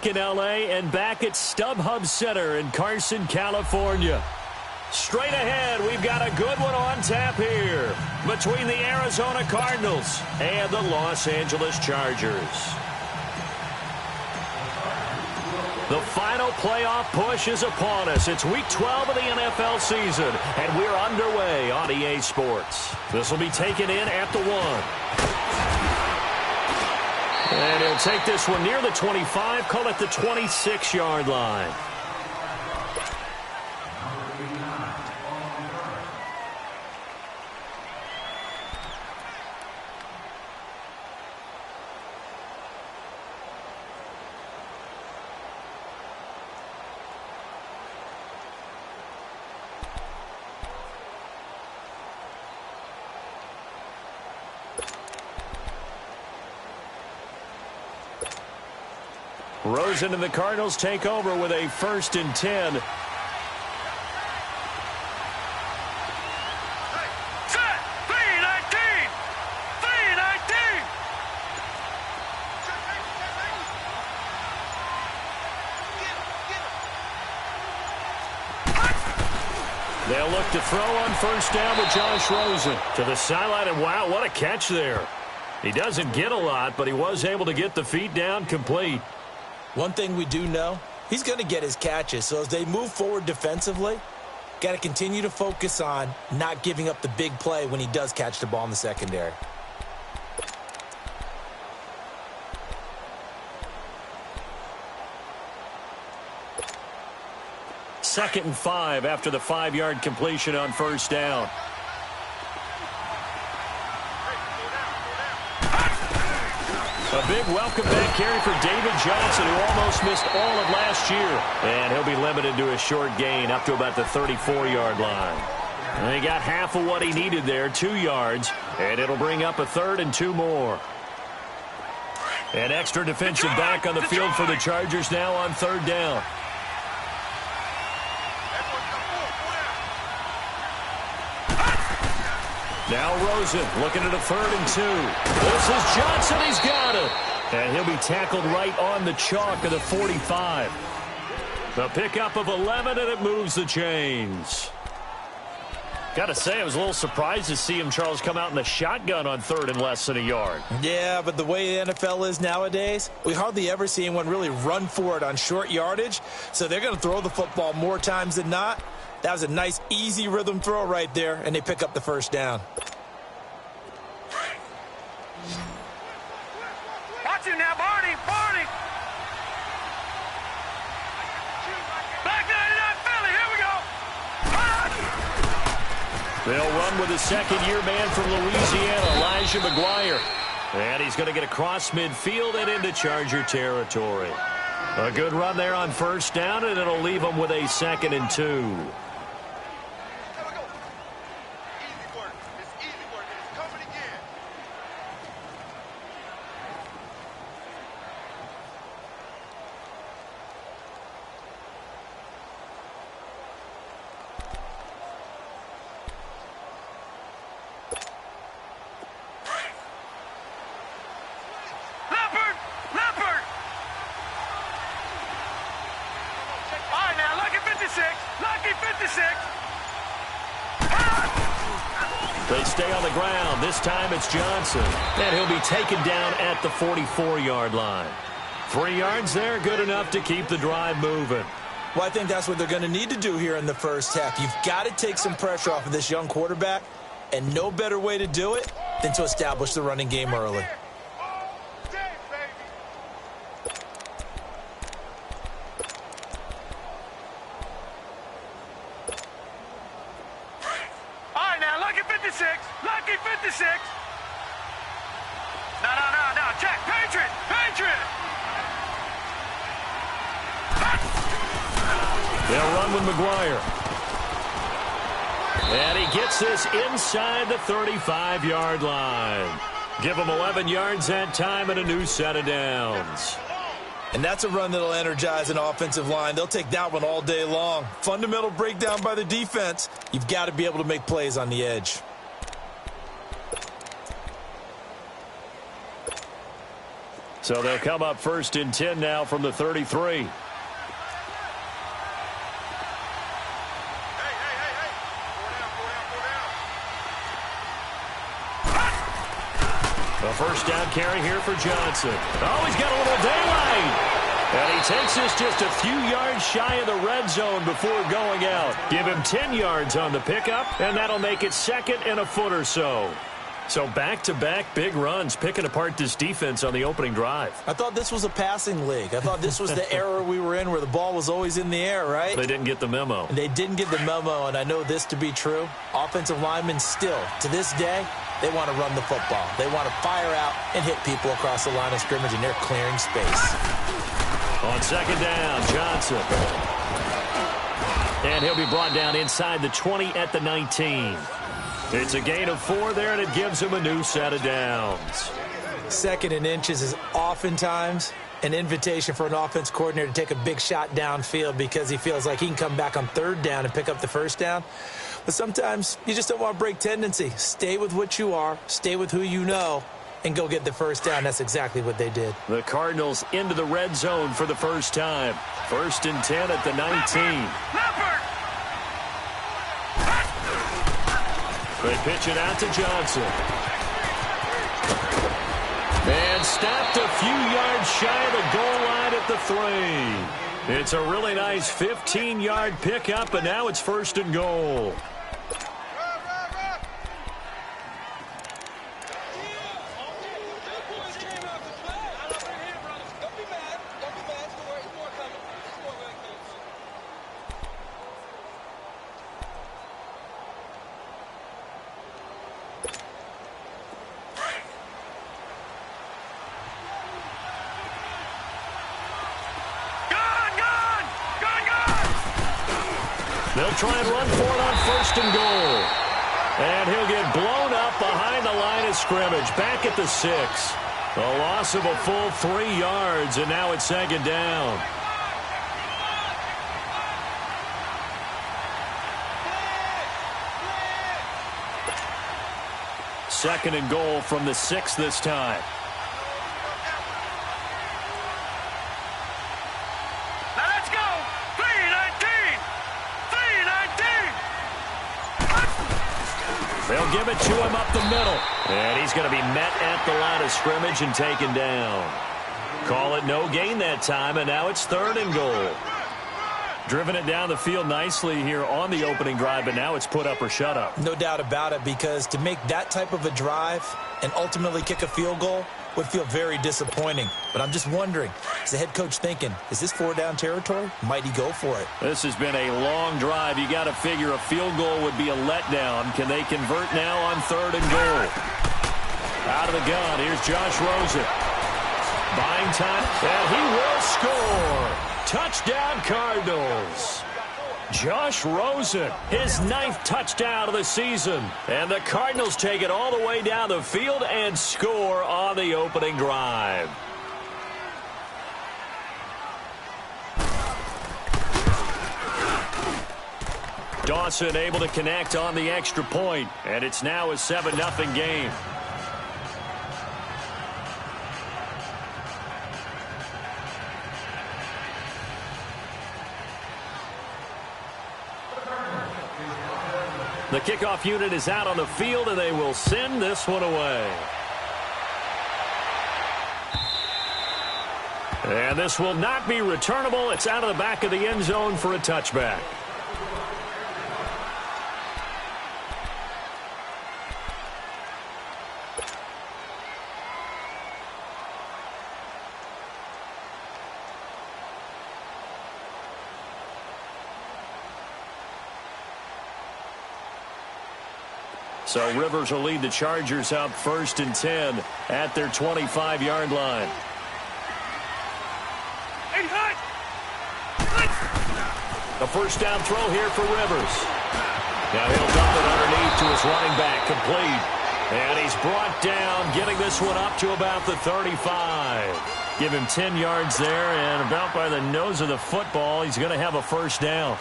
back in L.A. and back at StubHub Center in Carson, California. Straight ahead, we've got a good one on tap here between the Arizona Cardinals and the Los Angeles Chargers. The final playoff push is upon us. It's Week 12 of the NFL season, and we're underway on EA Sports. This will be taken in at the 1. And he'll take this one near the 25, call it the 26-yard line. Rosen and the Cardinals take over with a 1st and 10. Set! 319! 319! They'll look to throw on 1st down with Josh Rosen. To the sideline, and wow, what a catch there. He doesn't get a lot, but he was able to get the feet down complete. One thing we do know, he's going to get his catches. So as they move forward defensively, got to continue to focus on not giving up the big play when he does catch the ball in the secondary. Second and 5 after the 5-yard completion on 1st down. A big welcome back carry for David Johnson, who almost missed all of last year. And he'll be limited to a short gain up to about the 34-yard line. And he got half of what he needed there, 2 yards. And it'll bring up a 3rd and 2 more. An extra defensive back on the field for the Chargers now on 3rd down. Now Rosen looking at a 3rd and 2. This is Johnson. He's got it. And he'll be tackled right on the chalk of the 45. The pickup of 11, and it moves the chains. Got to say, I was a little surprised to see him, Charles, come out in the shotgun on 3rd and less than a yard. Yeah, but the way the NFL is nowadays, we hardly ever see anyone really run for it on short yardage. So they're going to throw the football more times than not. That was a nice, easy rhythm throw right there, and they pick up the 1st down. Watch him now, Barney! Barney! Back 99 Philly, here we go! They'll run with a second-year man from Louisiana, Elijah McGuire. And he's going to get across midfield and into Charger territory. A good run there on 1st down, and it'll leave them with a 2nd and 2. They stay on the ground. This time it's Johnson. And he'll be taken down at the 44-yard line. 3 yards there, good enough to keep the drive moving. Well, I think that's what they're going to need to do here in the first half. You've got to take some pressure off of this young quarterback, and no better way to do it than to establish the running game early. Lucky 56. No. Check. Patriot. They'll run with McGuire. And he gets this inside the 35-yard line. Give him 11 yards that time and a new set of downs. And that's a run that'll energize an offensive line. They'll take that one all day long. Fundamental breakdown by the defense. You've got to be able to make plays on the edge. So they'll come up 1st and 10 now from the 33. A first down carry here for Johnson. Oh, he's got a little daylight. And he takes this just a few yards shy of the red zone before going out. Give him 10 yards on the pickup, and that'll make it 2nd and a foot or so. So back-to-back big runs, picking apart this defense on the opening drive. I thought this was a passing league. I thought this was the era we were in where the ball was always in the air, right? They didn't get the memo. They didn't get the memo, and I know this to be true. Offensive linemen still, to this day, they want to run the football. They want to fire out and hit people across the line of scrimmage, and they're clearing space. On 2nd down, Johnson. And he'll be brought down inside the 20 at the 19. It's a gain of 4 there, and it gives him a new set of downs. 2nd and inches is oftentimes an invitation for an offense coordinator to take a big shot downfield because he feels like he can come back on 3rd down and pick up the 1st down. But sometimes you just don't want to break tendency. Stay with what you are, stay with who you know, and go get the 1st down. That's exactly what they did. The Cardinals into the red zone for the first time. 1st and 10 at the 19. They pitch it out to Johnson. And stopped a few yards shy of the goal line at the 3. It's a really nice 15-yard pickup, and now it's 1st and goal. They'll try and run for it on 1st and goal. And he'll get blown up behind the line of scrimmage. Back at the 6. A loss of a full 3 yards, and now it's 2nd down. Second and goal from the 6 this time. They'll give it to him up the middle. And he's going to be met at the line of scrimmage and taken down. Call it no gain that time, and now it's 3rd and goal. Driven it down the field nicely here on the opening drive, but now it's put up or shut up. No doubt about it, because to make that type of a drive and ultimately kick a field goal would feel very disappointing. But I'm just wondering, is the head coach thinking, is this 4-down territory? Might he go for it? This has been a long drive. You got to figure a field goal would be a letdown. Can they convert now on 3rd and goal? Out of the gun, here's Josh Rosen. Buying time, and he will score. Touchdown, Cardinals. Josh Rosen, his 9th touchdown of the season. And the Cardinals take it all the way down the field and score on the opening drive. Dawson able to connect on the extra point, and it's now a 7-0 game. The kickoff unit is out on the field, and they will send this one away. And this will not be returnable. It's out of the back of the end zone for a touchback. So Rivers will lead the Chargers up 1st and 10 at their 25-yard line. A first down throw here for Rivers. Now he'll dump it underneath to his running back, complete. And he's brought down, getting this one up to about the 35. Give him 10 yards there, and about by the nose of the football, he's going to have a first down.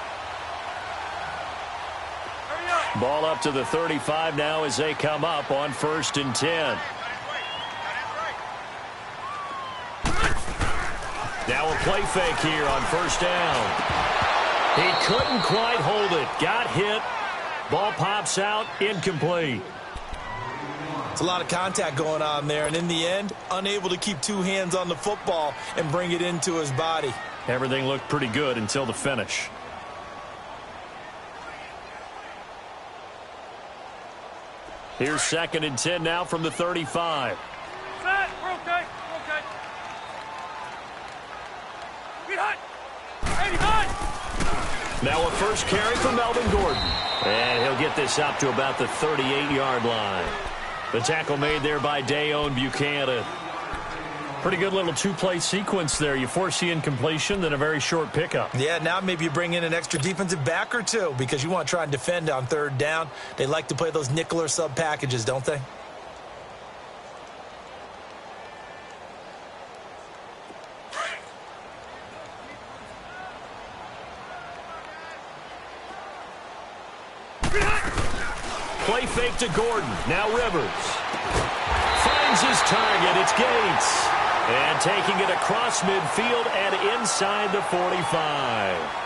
Ball up to the 35 now as they come up on 1st and 10. Now a play fake here on first down. He couldn't quite hold it. Got hit. Ball pops out. Incomplete. It's a lot of contact going on there, and in the end, unable to keep two hands on the football and bring it into his body. Everything looked pretty good until the finish. Here's 2nd and 10 now from the 35. Set. We're okay. We're okay. Get hot. 89. Now a first carry for Melvin Gordon. And he'll get this up to about the 38-yard line. The tackle made there by Dayon Buchanan. Pretty good little two-play sequence there. You force the incompletion, then a very short pickup. Yeah, now maybe you bring in an extra defensive back or two because you want to try and defend on 3rd down. They like to play those nickel or sub packages, don't they? Play fake to Gordon. Now Rivers. Finds his target. It's Gates. And taking it across midfield and inside the 45.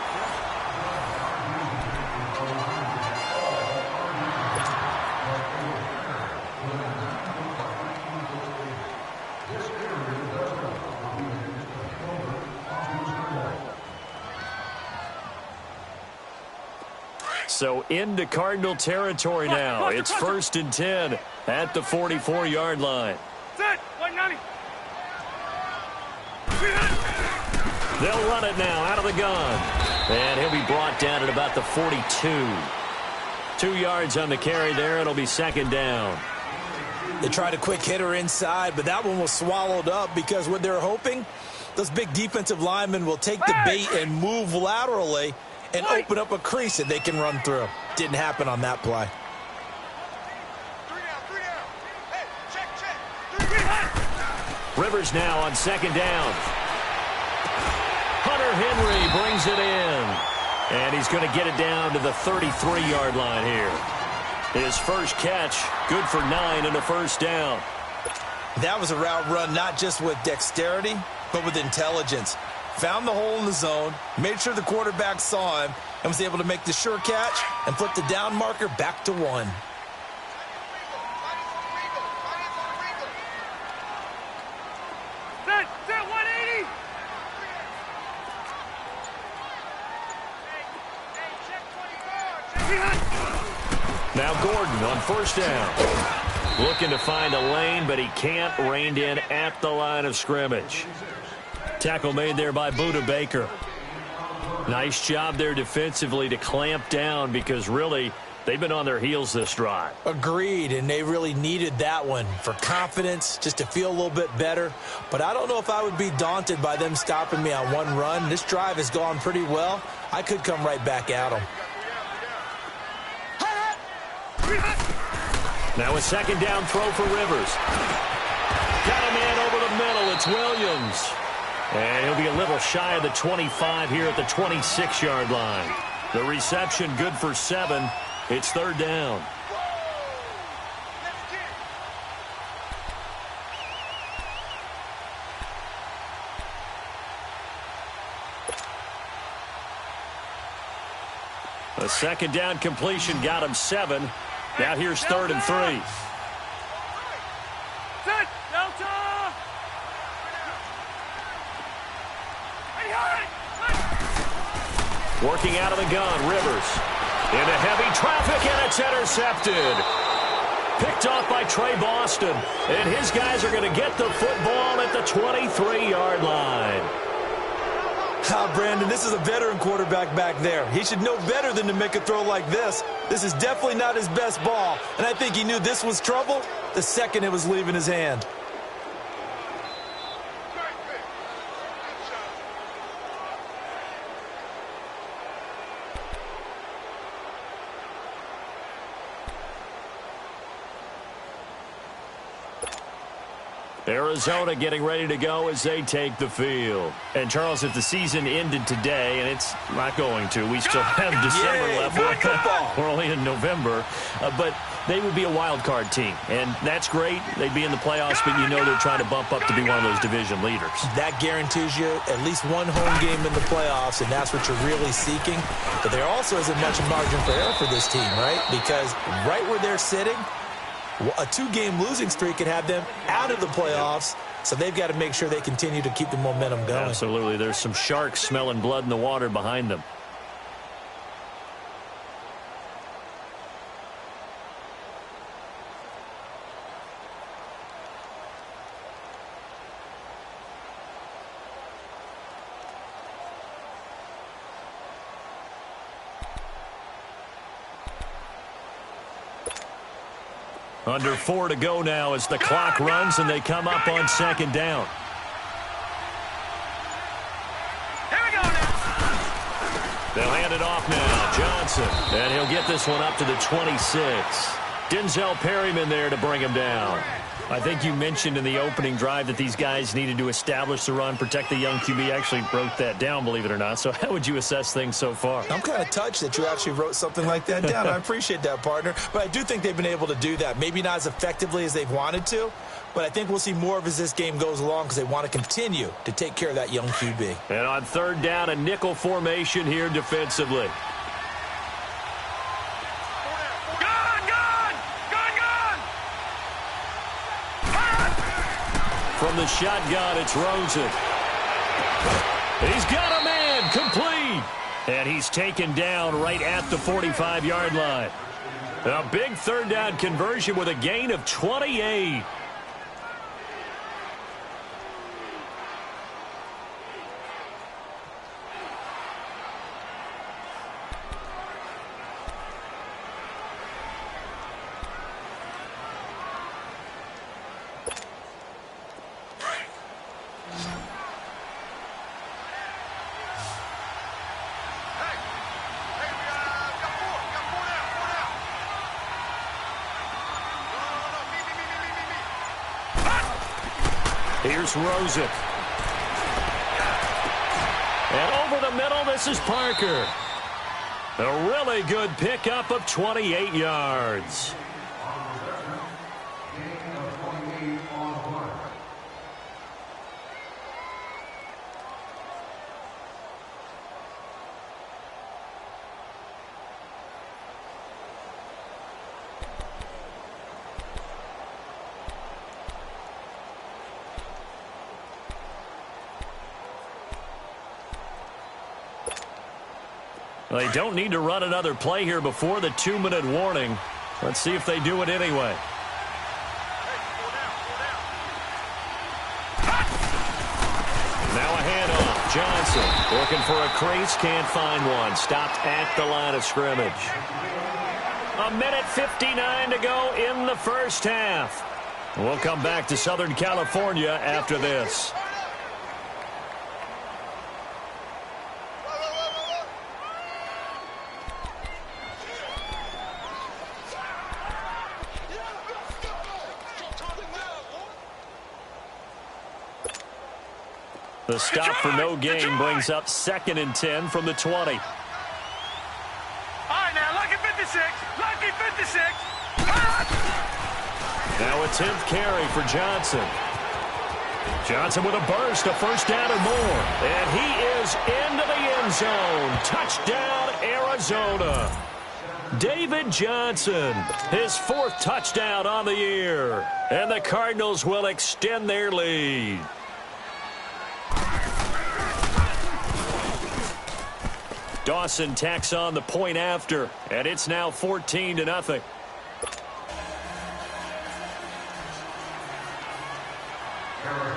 So into Cardinal territory now. It's 1st and 10 at the 44-yard line. Set. 190. They'll run it now out of the gun. And he'll be brought down at about the 42. 2 yards on the carry there. It'll be 2nd down. They tried a quick hitter inside, but that one was swallowed up because what they're hoping, those big defensive linemen will take the bait and move laterally and open up a crease that they can run through. Didn't happen on that play. 3 down. Hey, check. Rivers now on 2nd down. Hunter Henry brings it in. And he's going to get it down to the 33-yard line here. His first catch, good for 9 and a first down. That was a route run not just with dexterity, but with intelligence. Found the hole in the zone, made sure the quarterback saw him, and was able to make the sure catch and flip the down marker back to 1. Set. 180. Now Gordon on first down. Looking to find a lane, but he can't. Reined in at the line of scrimmage. Tackle made there by Budda Baker. Nice job there defensively to clamp down because really they've been on their heels this drive. Agreed, and they really needed that one for confidence, just to feel a little bit better. But I don't know if I would be daunted by them stopping me on one run. This drive has gone pretty well. I could come right back at them. Now a 2nd down throw for Rivers. Got a man over the middle. It's Williams. And he'll be a little shy of the 25 here at the 26-yard line. The reception good for 7. It's 3rd down. A 2nd down completion got him 7. Now here's 3rd and 3. Set. Delta. Working out of the gun, Rivers. Into heavy traffic, and it's intercepted. Picked off by Trey Boston. And his guys are going to get the football at the 23-yard line. Brandon, this is a veteran quarterback back there. He should know better than to make a throw like this. This is definitely not his best ball. And I think he knew this was trouble the second it was leaving his hand. Arizona getting ready to go as they take the field. And, Charles, if the season ended today, and it's not going to, we still have December left. We're only in November. But they would be a wild card team. And that's great. They'd be in the playoffs, but you know they're trying to bump up to be one of those division leaders. That guarantees you at least one home game in the playoffs, and that's what you're really seeking. But there also isn't much margin for error for this team, right? Because right where they're sitting, a 2-game losing streak could have them out of the playoffs. So they've got to make sure they continue to keep the momentum going. Absolutely. There's some sharks smelling blood in the water behind them. Under 4 to go now as the clock runs and they come up on second down. Here we go now. They'll hand it off now. Johnson. And he'll get this one up to the 26. Denzel Perryman there to bring him down. I think you mentioned in the opening drive that these guys needed to establish the run, protect the young QB. Actually wrote that down, believe it or not. So how would you assess things so far? I'm kind of touched that you actually wrote something like that down. I appreciate that, partner. But I do think they've been able to do that. Maybe not as effectively as they've wanted to, but I think we'll see more of as this game goes along because they want to continue to take care of that young QB. And on third down, a nickel formation here defensively. From the shotgun, it's Rosen. He's got a man, complete. And he's taken down right at the 45-yard line. A big third down conversion with a gain of 28. Here's Rosen. And over the middle, this is Parker. A really good pickup of 28 yards. They don't need to run another play here before the 2-minute warning. Let's see if they do it anyway. Now a handoff. Johnson looking for a crease, can't find one. Stopped at the line of scrimmage. 1:59 to go in the first half. We'll come back to Southern California after this. The stop for no gain brings up 2nd and 10 from the 20. All right, now, lucky 56. Lucky 56. Now a 10th carry for Johnson. Johnson with a burst, a first down and more. And he is into the end zone. Touchdown, Arizona. David Johnson, his 4th touchdown on the year. And the Cardinals will extend their lead. Dawson tacks on the point after, and it's now 14-0.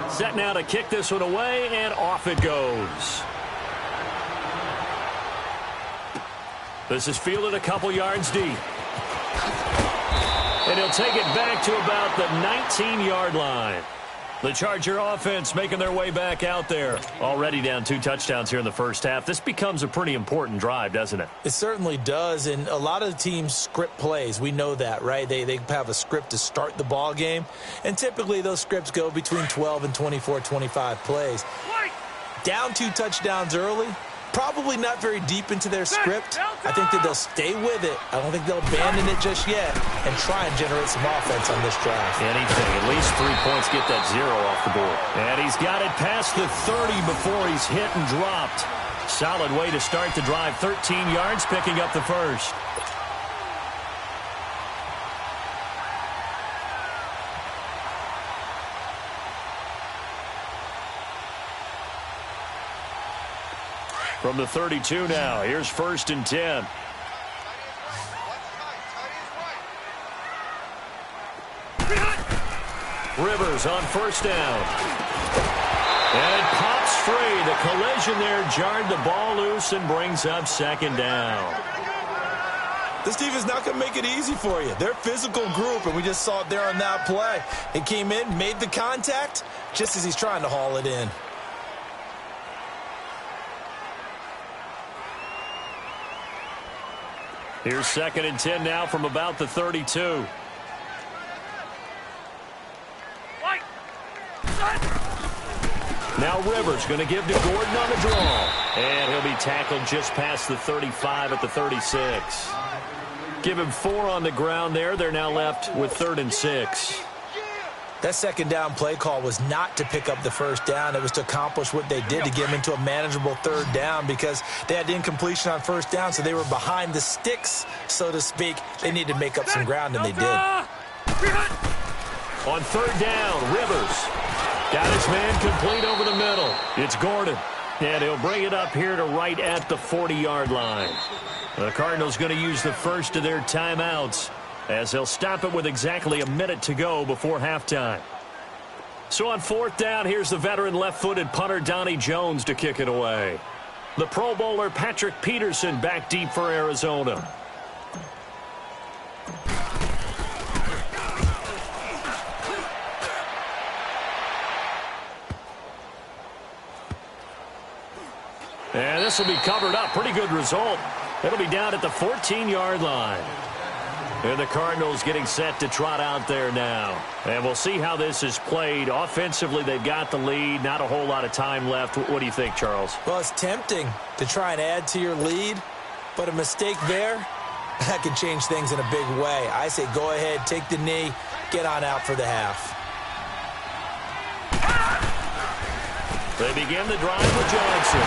Set now to kick this one away, and off it goes. This is fielded a couple yards deep. And he'll take it back to about the 19-yard line. The Charger offense making their way back out there. Already down 2 touchdowns here in the first half. This becomes a pretty important drive, doesn't it? It certainly does, and a lot of the teams script plays. We know that, right? They have a script to start the ball game, and typically those scripts go between 12 and 24, 25 plays. Down 2 touchdowns early, Probably not very deep into their script. I think that they'll stay with it. I don't think they'll abandon it just yet and try and generate some offense on this drive. Anything. At least 3 points, get that 0 off the board. And he's got it past the 30 before he's hit and dropped. Solid way to start the drive. 13 yards, picking up the first. From the 32 now, here's 1st and 10. Rivers on 1st down. And it pops free. The collision there jarred the ball loose and brings up 2nd down. This team is not going to make it easy for you. They're a physical group, and we just saw it there on that play. He came in, made the contact, just as he's trying to haul it in. Here's 2nd and 10 now from about the 32. Now Rivers going to give to Gordon on the draw. And he'll be tackled just past the 35 at the 36. Give him 4 on the ground there. They're now left with 3rd and 6. That 2nd down play call was not to pick up the 1st down. It was to accomplish what they did to get him into a manageable 3rd down because they had incompletion on 1st down, so they were behind the sticks, so to speak. They needed to make up some ground, and they did. On 3rd down, Rivers got his man complete over the middle. It's Gordon, and he'll bring it up here to right at the 40-yard line. The Cardinals going to use the first of their timeouts, as they'll stop it with exactly a minute to go before halftime. So on 4th down, here's the veteran left-footed punter Donnie Jones to kick it away. The Pro Bowler Patrick Peterson back deep for Arizona. And this will be covered up. Pretty good result. It'll be down at the 14-yard line. And the Cardinals getting set to trot out there now. And we'll see how this is played. Offensively, they've got the lead. Not a whole lot of time left. What do you think, Charles? Well, it's tempting to try and add to your lead, but a mistake there, that can change things in a big way. I say go ahead, take the knee, get on out for the half. They begin the drive with Johnson.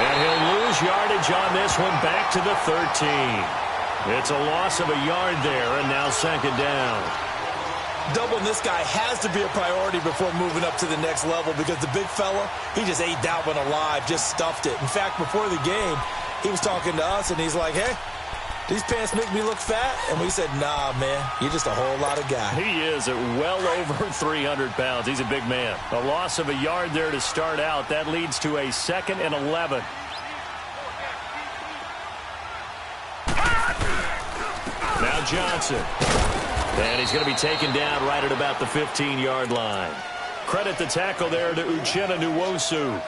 And he'll lose yardage on this one back to the 13. It's a loss of a yard there, and now 2nd down. Doubling this guy has to be a priority before moving up to the next level because the big fella, he just ate that one alive, just stuffed it. In fact, before the game, he was talking to us, and he's like, hey, these pants make me look fat? And we said, nah, man, you're just a whole lot of guy. He is at well over 300 pounds. He's a big man. A loss of a yard there to start out. That leads to a 2nd and 11. Now Johnson. And he's going to be taken down right at about the 15-yard line. Credit the tackle there to Uchenna Nwosu.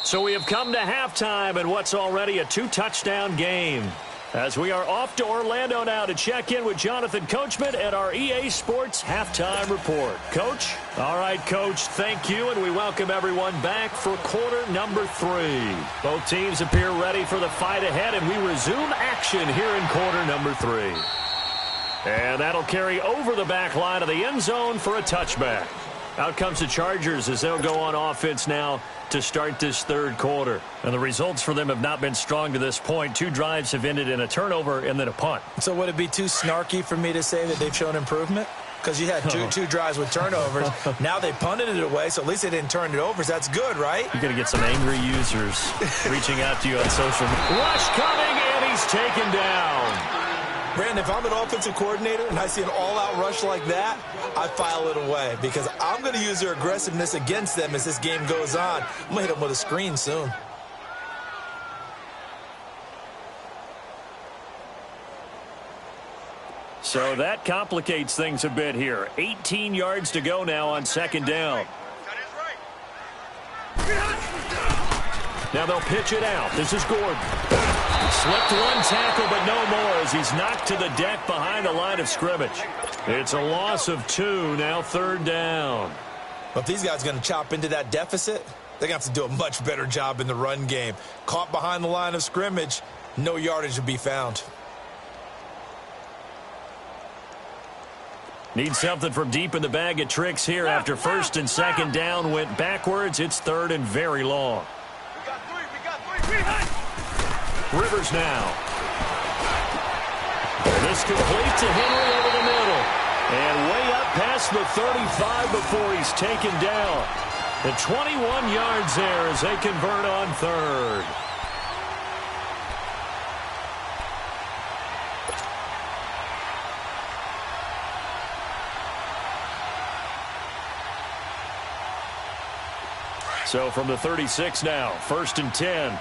So we have come to halftime in what's already a 2-touchdown game. As we are off to Orlando now to check in with Jonathan Coachman at our EA Sports Halftime Report. Coach? All right, Coach, thank you, and we welcome everyone back for quarter number 3. Both teams appear ready for the fight ahead, and we resume action here in quarter number 3. And that'll carry over the back line of the end zone for a touchback. Out comes the Chargers as they'll go on offense now to start this 3rd quarter. And the results for them have not been strong to this point. 2 drives have ended in a turnover and then a punt. So would it be too snarky for me to say that they've shown improvement? Because you had two drives with turnovers. Now they punted it away, so at least they didn't turn it over. So that's good, right? You're going to get some angry users reaching out to you on social media. Rush coming, and he's taken down. Brandon, if I'm an offensive coordinator and I see an all-out rush like that, I file it away because I'm going to use their aggressiveness against them as this game goes on. I'm going to hit them with a screen soon. So that complicates things a bit here. 18 yards to go now on 2nd down. Now they'll pitch it out. This is Gordon. Slipped one tackle, but no more as he's knocked to the deck behind the line of scrimmage. It's a loss of 2, now 3rd down. But if these guys are going to chop into that deficit, they're going to have to do a much better job in the run game. Caught behind the line of scrimmage, no yardage to be found. Need something from deep in the bag of tricks here after 1st and 2nd down went backwards. It's 3rd and very long. We got 3. Rivers now. This complete to Henry over the middle. And way up past the 35 before he's taken down. The 21 yards there as they convert on 3rd. So from the 36 now, 1st and 10.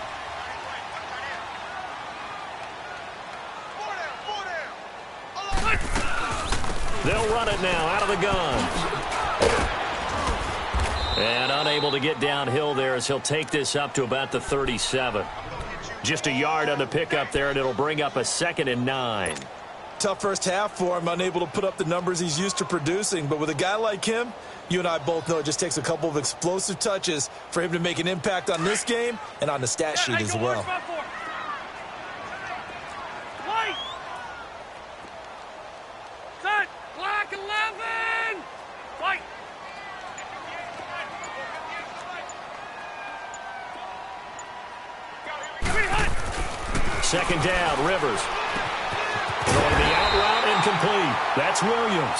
They'll run it now out of the gun. And unable to get downhill there as he'll take this up to about the 37. Just a yard on the pickup there, and it'll bring up a 2nd and 9. Tough first half for him, unable to put up the numbers he's used to producing. But with a guy like him, you and I both know it just takes a couple of explosive touches for him to make an impact on this game and on the stat sheet as well. Set. Black 11. White. 2nd down, Rivers. Throwing the out route incomplete. That's Williams.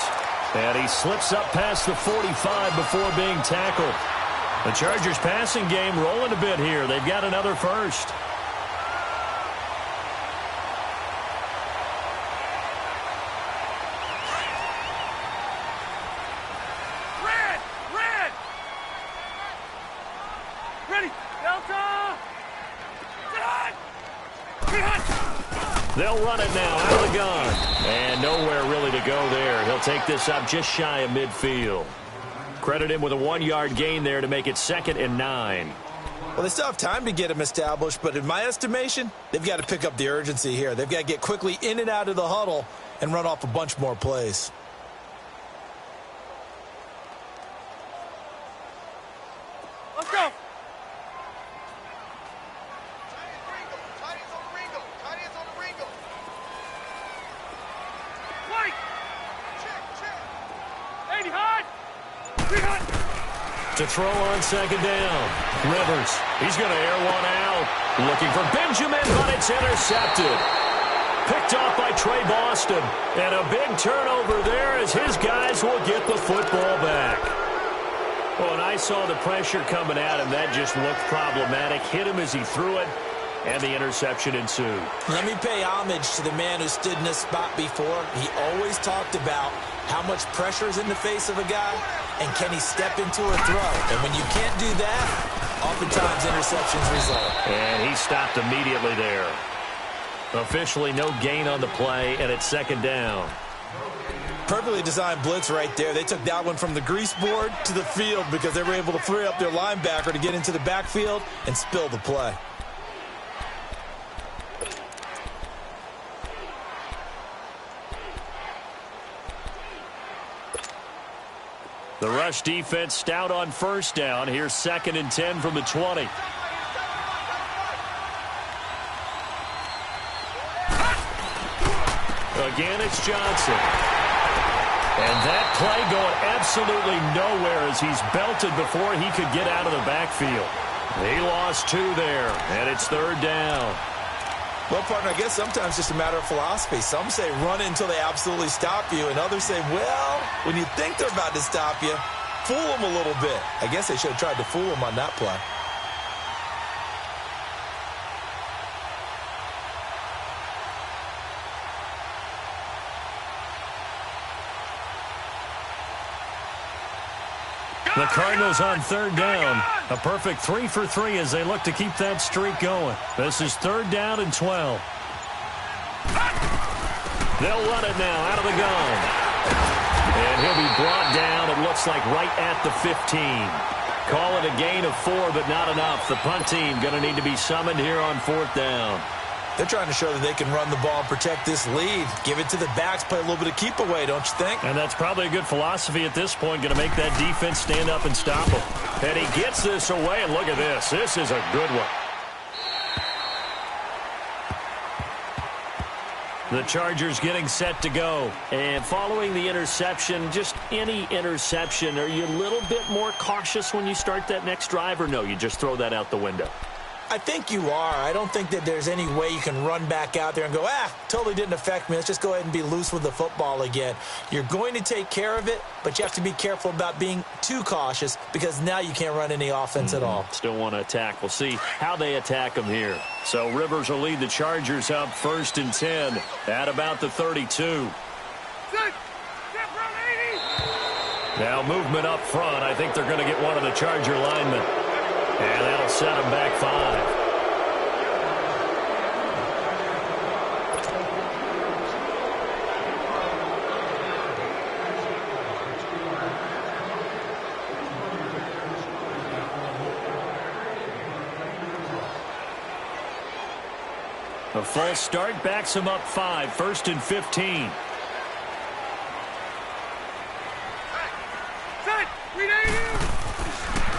And he slips up past the 45 before being tackled. The Chargers passing game rolling a bit here. They've got another first. Red. Red. Ready. Delta. They'll run it now out of the gun. And nowhere really to go there. He'll take this up just shy of midfield. Credit him with a 1-yard gain there to make it 2nd and 9. Well, they still have time to get him established, but in my estimation, they've got to pick up the urgency here. They've got to get quickly in and out of the huddle and run off a bunch more plays. Let's go. To throw on 2nd down. Rivers, he's going to air one out. Looking for Benjamin, but it's intercepted. Picked off by Trey Boston. And a big turnover there as his guys will get the football back. Well, and I saw the pressure coming at him. That just looked problematic. Hit him as he threw it, and the interception ensued. Let me pay homage to the man who stood in this spot before. He always talked about how much pressure is in the face of a guy, and can he step into a throw? And when you can't do that, oftentimes interceptions result. And he stopped immediately there. Officially no gain on the play, and it's 2nd down. Perfectly designed blitz right there. They took that one from the grease board to the field because they were able to free up their linebacker to get into the backfield and spill the play. The rush defense stout on 1st down. Here's 2nd and 10 from the 20. Again, it's Johnson. And that play going absolutely nowhere as he's belted before he could get out of the backfield. He lost 2 there, and it's 3rd down. Well, partner, I guess sometimes it's just a matter of philosophy. Some say run until they absolutely stop you, and others say, well, when you think they're about to stop you, fool them a little bit. I guess they should have tried to fool them on that play. The Cardinals on 3rd down. A perfect 3 for 3 as they look to keep that streak going. This is 3rd down and 12. They'll run it now out of the gun. And he'll be brought down, it looks like, right at the 15. Call it a gain of 4, but not enough. The punt team going to need to be summoned here on 4th down. They're trying to show that they can run the ball and protect this lead. Give it to the backs, play a little bit of keep away, don't you think? And that's probably a good philosophy at this point, going to make that defense stand up and stop him. And he gets this away, and look at this. This is a good one. The Chargers getting set to go. And following the interception, just any interception, are you a little bit more cautious when you start that next drive, or no, you just throw that out the window? I think you are. I don't think that there's any way you can run back out there and go, totally didn't affect me. Let's just go ahead and be loose with the football again. You're going to take care of it, but you have to be careful about being too cautious because now you can't run any offense at all. Still want to attack. We'll see how they attack them here. So Rivers will lead the Chargers up 1st and 10 at about the 32. Now movement up front. I think they're going to get one of the Charger linemen. And that'll set them back 5. A false start backs him up 5. 1st and 15.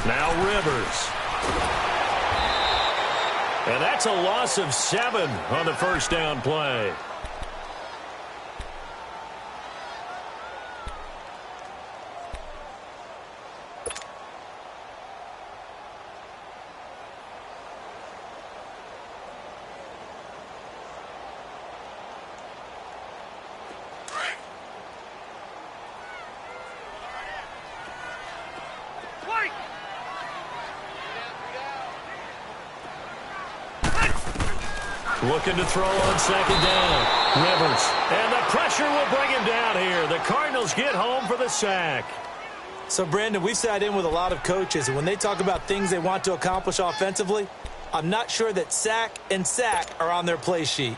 Now Rivers. And that's a loss of 7 on the 1st down play. Looking to throw on 2nd down. Rivers. And the pressure will bring him down here. The Cardinals get home for the sack. So, Brandon, we've sat in with a lot of coaches, and when they talk about things they want to accomplish offensively, I'm not sure that sack and sack are on their play sheet.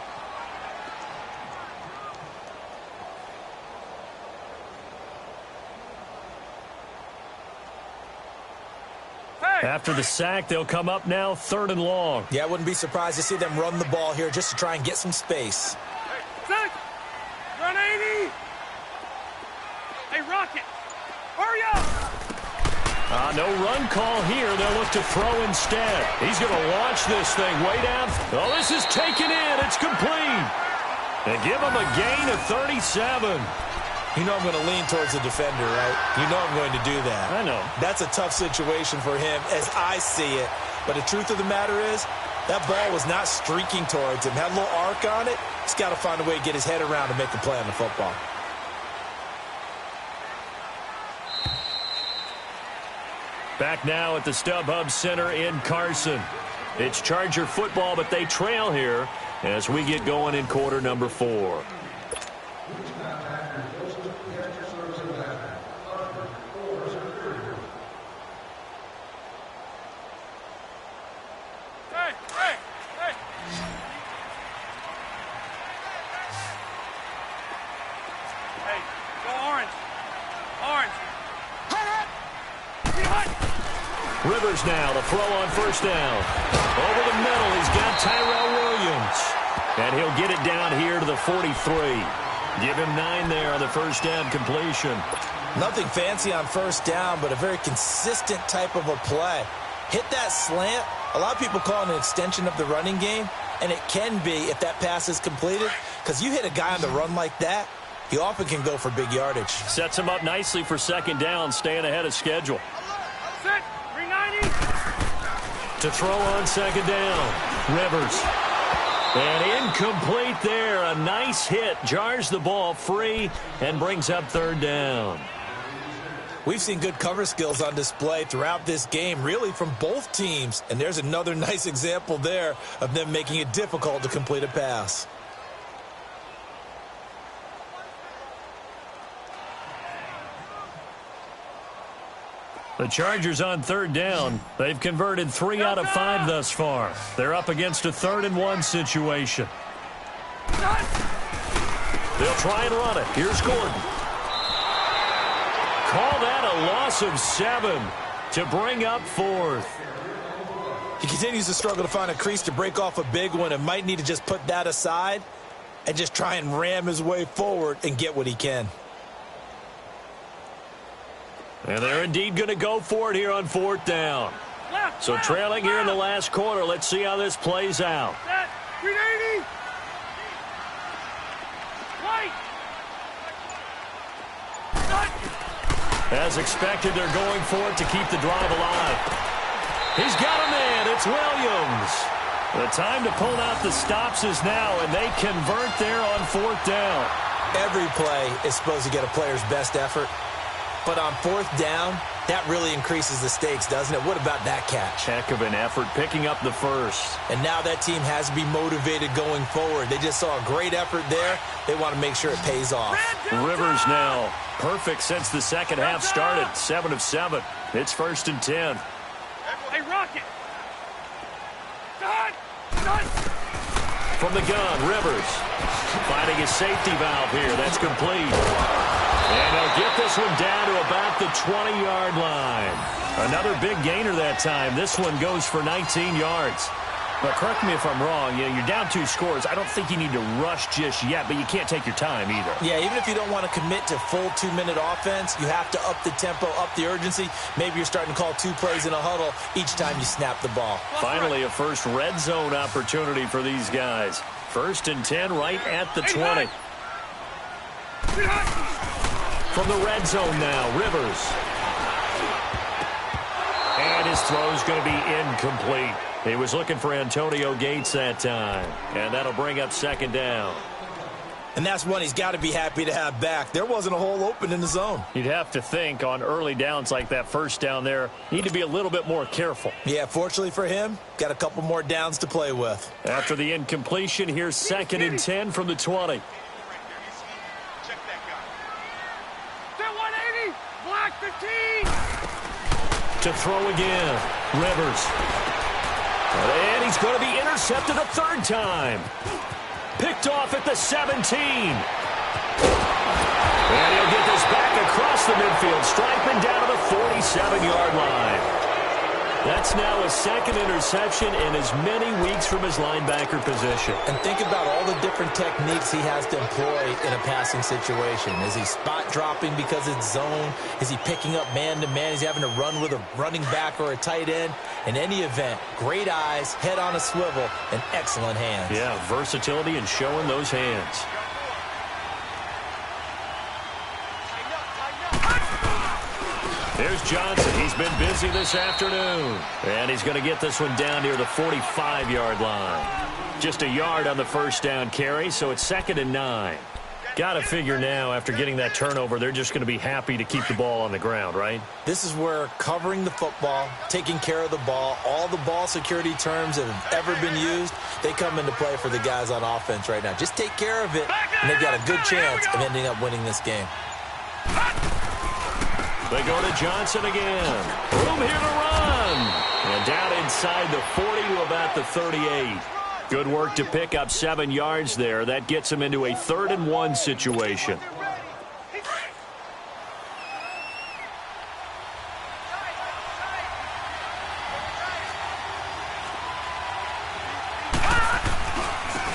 After the sack, they'll come up now 3rd and long. Yeah, I wouldn't be surprised to see them run the ball here just to try and get some space. Hey, run 80. Hey, Rocket, hurry up. No run call here. They'll look to throw instead. He's going to launch this thing way down. Oh, this is taken in. It's complete. They give him a gain of 37. You know I'm going to lean towards the defender, right? You know I'm going to do that. I know. That's a tough situation for him as I see it. But the truth of the matter is, that ball was not streaking towards him. Had a little arc on it. He's got to find a way to get his head around and make a play on the football. Back now at the StubHub Center in Carson. It's Charger football, but they trail here as we get going in quarter number 4. Rivers now to throw on 1st down. Over the middle, he's got Tyrell Williams. And he'll get it down here to the 43. Give him 9 there on the 1st down completion. Nothing fancy on 1st down, but a very consistent type of a play. Hit that slant. A lot of people call it an extension of the running game, and it can be if that pass is completed, because you hit a guy on the run like that, he often can go for big yardage. Sets him up nicely for 2nd down, staying ahead of schedule. Set, 390. To throw on 2nd down, Rivers. And incomplete there. A nice hit. Jars the ball free and brings up 3rd down. We've seen good cover skills on display throughout this game, really from both teams. And there's another nice example there of them making it difficult to complete a pass. The Chargers on 3rd down. They've converted 3 out of 5 thus far. They're up against a 3rd and 1 situation. They'll try and run it. Here's Gordon. Call that a loss of 7. to bring up fourth. He continues to struggle to find a crease to break off a big one and might need to just put that aside and just try and ram his way forward and get what he can. And they're indeed going to go for it here on fourth down. So trailing here in the last quarter. Let's see how this plays out. 380. Right. As expected, they're going for it to keep the drive alive. He's got a man. It's Williams. The time to pull out the stops is now, and they convert there on fourth down. Every play is supposed to get a player's best effort, but on fourth down, that really increases the stakes, doesn't it? What about that catch? Heck of an effort picking up the first. And now that team has to be motivated going forward. They just saw a great effort there. They want to make sure it pays off. Rivers now perfect since the second half started. 7 of 7. It's 1st and 10. Hey, Rocket. From the gun, Rivers finding his safety valve here. That's complete. And he'll get this one down to about the 20-yard line. Another big gainer that time. This one goes for 19 yards. But correct me if I'm wrong. You know, you're down 2 scores. I don't think you need to rush just yet, but you can't take your time either. Yeah, even if you don't want to commit to full 2-minute offense, you have to up the tempo, up the urgency. Maybe you're starting to call 2 plays in a huddle each time you snap the ball. Finally, a first red zone opportunity for these guys. 1st and 10 right at the 20. From the red zone now, Rivers. And his throw's going to be incomplete. He was looking for Antonio Gates that time. And that'll bring up 2nd down. And that's one he's got to be happy to have back. There wasn't a hole open in the zone. You'd have to think on early downs like that first down there, need to be a little bit more careful. Yeah, fortunately for him, got a couple more downs to play with. After the incompletion, here's 2nd and 10 from the 20. Black 15. To throw again, Rivers. And he's going to be intercepted a 3rd time. Picked off at the 17. And he'll get this back across the midfield, striping down to the 47-yard line. That's now a 2nd interception in as many weeks from his linebacker position. And think about all the different techniques he has to employ in a passing situation. Is he spot dropping because it's zone? Is he picking up man-to-man? Is he having to run with a running back or a tight end? In any event, great eyes, head on a swivel, and excellent hands. Yeah, versatility and showing those hands. There's Johnson. He's been busy this afternoon. And he's going to get this one down near the 45-yard line. Just a yard on the first down carry, so it's 2nd and 9. Got to figure now, after getting that turnover, they're just going to be happy to keep the ball on the ground, right? This is where covering the football, taking care of the ball, all the ball security terms that have ever been used, they come into play for the guys on offense right now. Just take care of it, and they've got a good chance of ending up winning this game. They go to Johnson again. Room here to run. And down inside the 40 to about the 38. Good work to pick up 7 yards there. That gets him into a 3rd and 1 situation.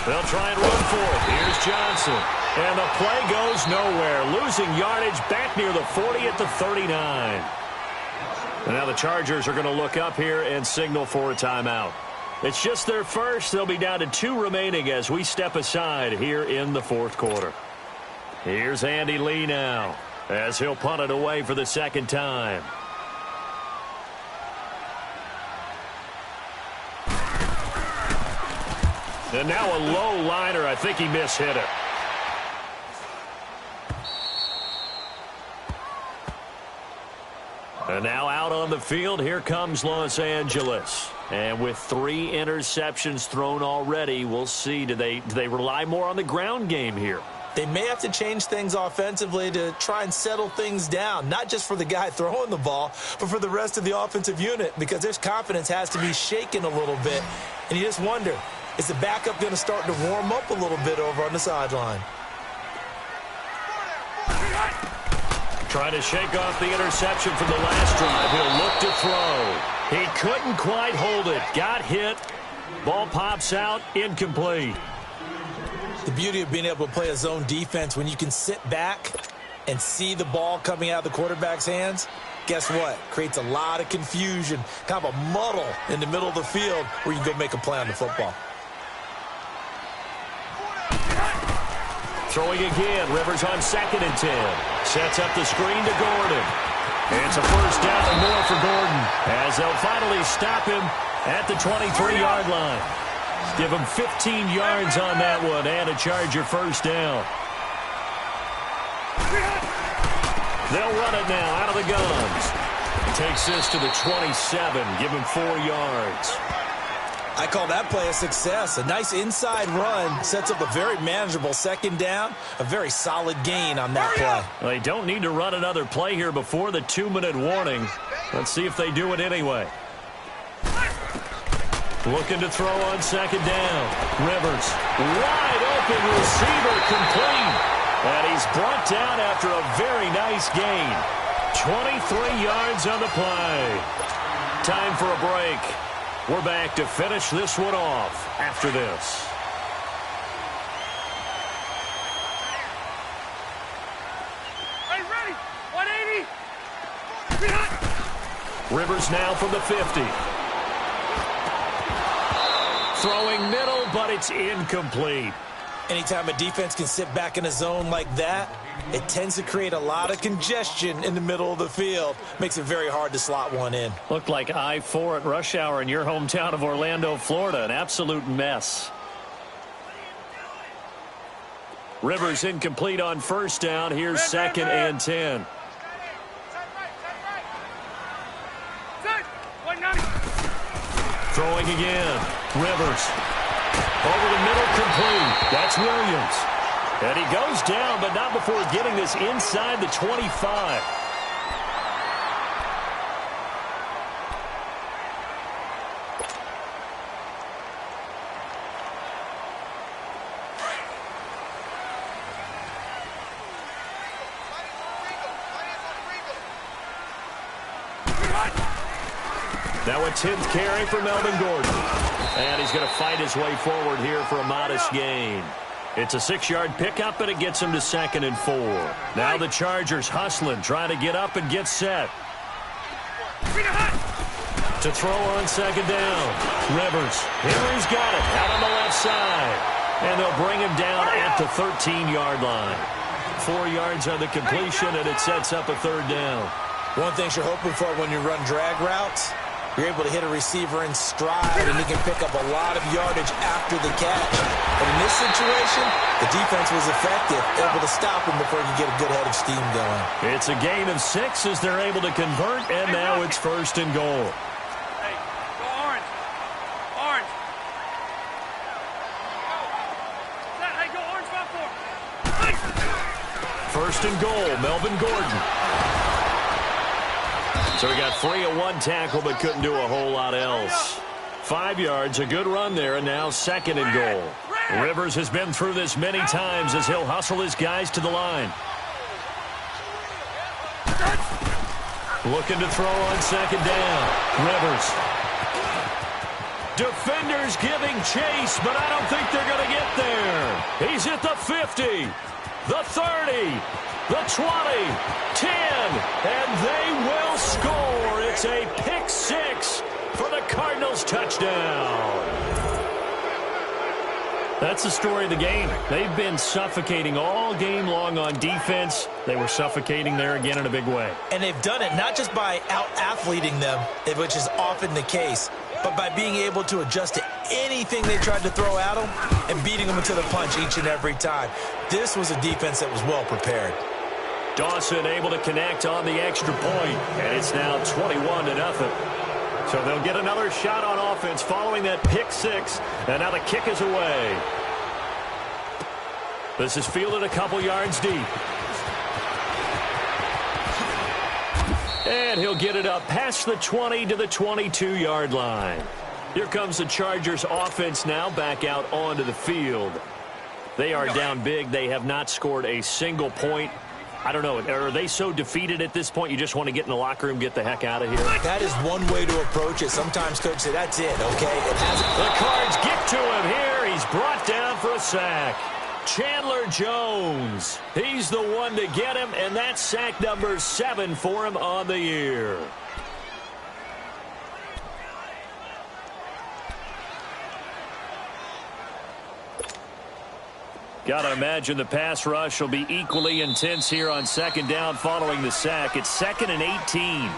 They'll try and run for it. Here's Johnson. And the play goes nowhere. Losing yardage back near the 40 at the 39. And now the Chargers are going to look up here and signal for a timeout. It's just their first. They'll be down to 2 remaining as we step aside here in the 4th quarter. Here's Andy Lee now as he'll punt it away for the 2nd time. And now a low liner. I think he mishit it. And now out on the field, here comes Los Angeles. And with 3 interceptions thrown already, we'll see. Do they rely more on the ground game here? They may have to change things offensively to try and settle things down, not just for the guy throwing the ball, but for the rest of the offensive unit, because their confidence has to be shaken a little bit. And you just wonder, is the backup going to start to warm up a little bit over on the sideline? Trying to shake off the interception from the last drive. He'll look to throw. He couldn't quite hold it. Got hit. Ball pops out. Incomplete. The beauty of being able to play a zone defense when you can sit back and see the ball coming out of the quarterback's hands, guess what? Creates a lot of confusion, kind of a muddle in the middle of the field where you can go make a play on the football. Throwing again. Rivers on 2nd and 10. Sets up the screen to Gordon. It's a first down and more for Gordon as they'll finally stop him at the 23-yard line. Give him 15 yards on that one and a Charger first down. They'll run it now out of the guns. Takes this to the 27. Give him 4 yards. I call that play a success. A nice inside run sets up a very manageable 2nd down. A very solid gain on that play. Well, they don't need to run another play here before the 2-minute warning. Let's see if they do it anyway. Looking to throw on 2nd down. Rivers, wide open receiver, complete. And he's brought down after a very nice gain. 23 yards on the play. Time for a break. We're back to finish this one off after this. Hey, ready? 180. Rivers now from the 50. Throwing middle, but it's incomplete. Anytime a defense can sit back in a zone like that, it tends to create a lot of congestion in the middle of the field. Makes it very hard to slot one in. Looked like I-4 at rush hour in your hometown of Orlando, Florida. An absolute mess. Rivers incomplete on first down. Here's 2nd and 10. Throwing again. Rivers. Over the middle, complete. That's Williams. And he goes down, but not before getting this inside the 25. Now a 10th carry for Melvin Gordon. And he's going to fight his way forward here for a modest gain. It's a 6-yard pickup, and it gets him to 2nd and 4. Now the Chargers hustling, trying to get up and get set. To throw on 2nd down. Rivers. Henry's got it out on the left side. And they'll bring him down at the 13-yard line. 4 yards on the completion, and it sets up a 3rd down. One thing you're hoping for when you run drag routes, you're able to hit a receiver in stride, and he can pick up a lot of yardage after the catch. But in this situation, the defense was effective, able to stop him before you get a good head of steam going. It's a gain of 6 as they're able to convert, and now it's 1st and goal. Hey, go orange. Orange. Hey, go orange, 5-4. 1st and goal, Melvin Gordon. So he got free of one tackle, but couldn't do a whole lot else. 5 yards, a good run there, and now 2nd and goal. Rivers has been through this many times as he'll hustle his guys to the line. Looking to throw on 2nd down. Rivers. Defenders giving chase, but I don't think they're going to get there. He's at the 50, the 30, the 20, 10, and they will score. It's a pick 6 for the Cardinals touchdown. That's the story of the game. They've been suffocating all game long on defense. They were suffocating there again in a big way. And they've done it not just by out-athleting them, which is often the case, but by being able to adjust to anything they tried to throw at them and beating them into the punch each and every time. This was a defense that was well prepared. Dawson able to connect on the extra point, and it's now 21-0. So they'll get another shot on offense following that pick 6, and now the kick is away. This is fielded a couple yards deep. And he'll get it up past the 20 to the 22-yard line. Here comes the Chargers offense now back out onto the field. They are down big. They have not scored a single point I don't know. Are they so defeated at this point you just want to get in the locker room, get the heck out of here? That is one way to approach it. Sometimes coaches say, that's it, okay? The Cards get to him here. He's brought down for a sack. Chandler Jones. He's the one to get him, and that's sack number 7 for him on the year. Got to imagine the pass rush will be equally intense here on second down following the sack. It's 2nd and 18.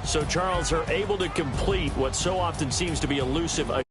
So Charles are able to complete what so often seems to be elusive, a